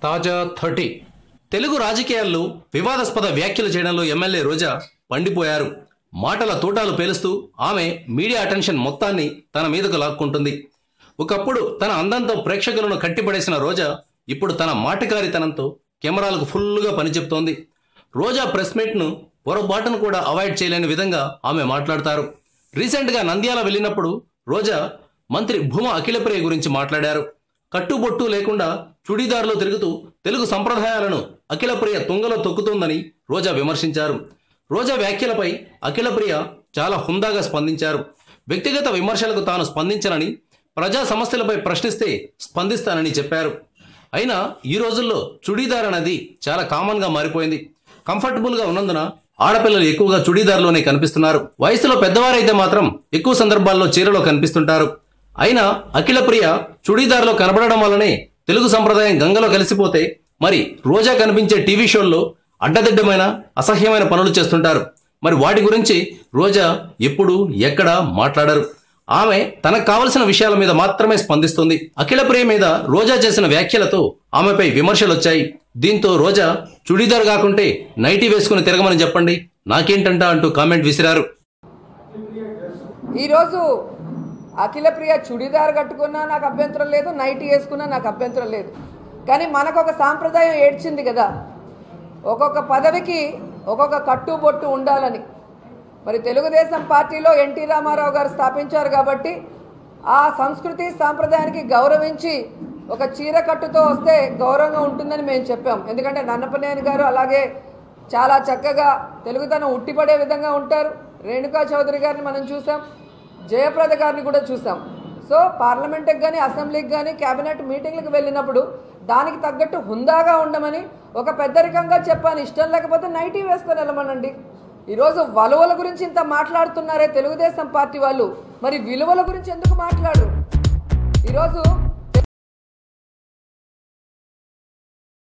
తాజా 30 తెలుగు రాజకీయాల్లో వివాదాస్పద వ్యాఖ్యలు చేయడంలో ఎమ్మెల్యే రోజా పండిపోయారు. మాటల తూటాలు పేలుస్తూ ఆమె మీడియా అటెన్షన్ మొత్తాన్ని తన మీదకు లాక్కుంటుంది. ఒకప్పుడు తన అందంతో ప్రేక్షకులను కట్టిపడేసిన రోజా ఇప్పుడు తన మాటకారితనంతో కెమెరాలకు ఫుల్లుగా పనిచెప్తోంది. రోజా ప్రెస్ మీట్ను పొరపాటును కూడా అవాయిడ్ చేయలేని విధంగా ఆమె మాట్లాడతారు. రీసెంట్గా నంద్యాల వెళ్ళినప్పుడు రోజా మంత్రి భూమా అఖిలప్రియ గురించి మాట్లాడారు. కట్టుబొట్టు లేకుండా చుడీదార్లో తిరుగుతూ తెలుగు సంప్రదాయాలను అఖిలప్రియ తుంగలో తొక్కుతోందని రోజా విమర్శించారు. రోజా వ్యాఖ్యలపై అఖిలప్రియ చాలా హుందాగా స్పందించారు. వ్యక్తిగత విమర్శలకు తాను స్పందించనని, ప్రజా సమస్యలపై ప్రశ్నిస్తే స్పందిస్తానని చెప్పారు. అయినా ఈ రోజుల్లో చుడీదార్ అనేది చాలా కామన్గా మారిపోయింది. కంఫర్టబుల్గా ఉన్నందున ఆడపిల్లలు ఎక్కువగా చుడీదార్లోనే కనిపిస్తున్నారు. వయసులో పెద్దవారైతే మాత్రం ఎక్కువ సందర్భాల్లో చీరలో కనిపిస్తుంటారు. అయినా అఖిలప్రియ చుడీదార్లో కనబడడం వల్లనే తెలుగు సంప్రదాయం గంగలో కలిసిపోతే మరి రోజా కనిపించే టీవీ షోల్లో అడ్డదిడ్డమైన అసహ్యమైన పనులు చేస్తుంటారు. మరి వాటి గురించి రోజా ఎప్పుడు ఎక్కడ మాట్లాడరు. ఆమె తనకు కావలసిన విషయాల మీద మాత్రమే స్పందిస్తుంది. అఖిలప్రియ మీద రోజా చేసిన వ్యాఖ్యలతో ఆమెపై విమర్శలు వచ్చాయి. దీంతో రోజా చుడీదార్ కాకుంటే నైటీ వేసుకుని తిరగమని చెప్పండి, నాకేంటంట అంటూ కామెంట్ విసిరారు. ఈరోజు అఖిలప్రియ చుడిదార్ కట్టుకున్నా నాకు అభ్యంతరం లేదు, నైటీ వేసుకున్నా నాకు అభ్యంతరం లేదు. కానీ మనకు ఒక సాంప్రదాయం ఏడ్చింది కదా, ఒక్కొక్క పదవికి ఒక్కొక్క కట్టుబొట్టు ఉండాలని. మరి తెలుగుదేశం పార్టీలో ఎన్టీ రామారావు గారు స్థాపించారు కాబట్టి ఆ సంస్కృతి సాంప్రదాయానికి గౌరవించి ఒక చీర కట్టుతో వస్తే గౌరవంగా ఉంటుందని మేము చెప్పాం. ఎందుకంటే నన్నపనేని గారు అలాగే చాలా చక్కగా తెలుగుతనం ఉట్టిపడే విధంగా ఉంటారు. రేణుకా చౌదరి గారిని మనం చూసాం, జయప్రద గారిని కూడా చూసాం. సో పార్లమెంట్కి కానీ అసెంబ్లీకి కానీ క్యాబినెట్ మీటింగ్లకు వెళ్ళినప్పుడు దానికి తగ్గట్టు హుందాగా ఉండమని ఒక పెద్దరికంగా చెప్పాను. ఇష్టం లేకపోతే నైటీ వేసుకొని వెళ్ళమనండి. ఈరోజు విలువల గురించి ఇంత మాట్లాడుతున్నారే తెలుగుదేశం పార్టీ వాళ్ళు, మరి విలువల గురించి ఎందుకు మాట్లాడరు?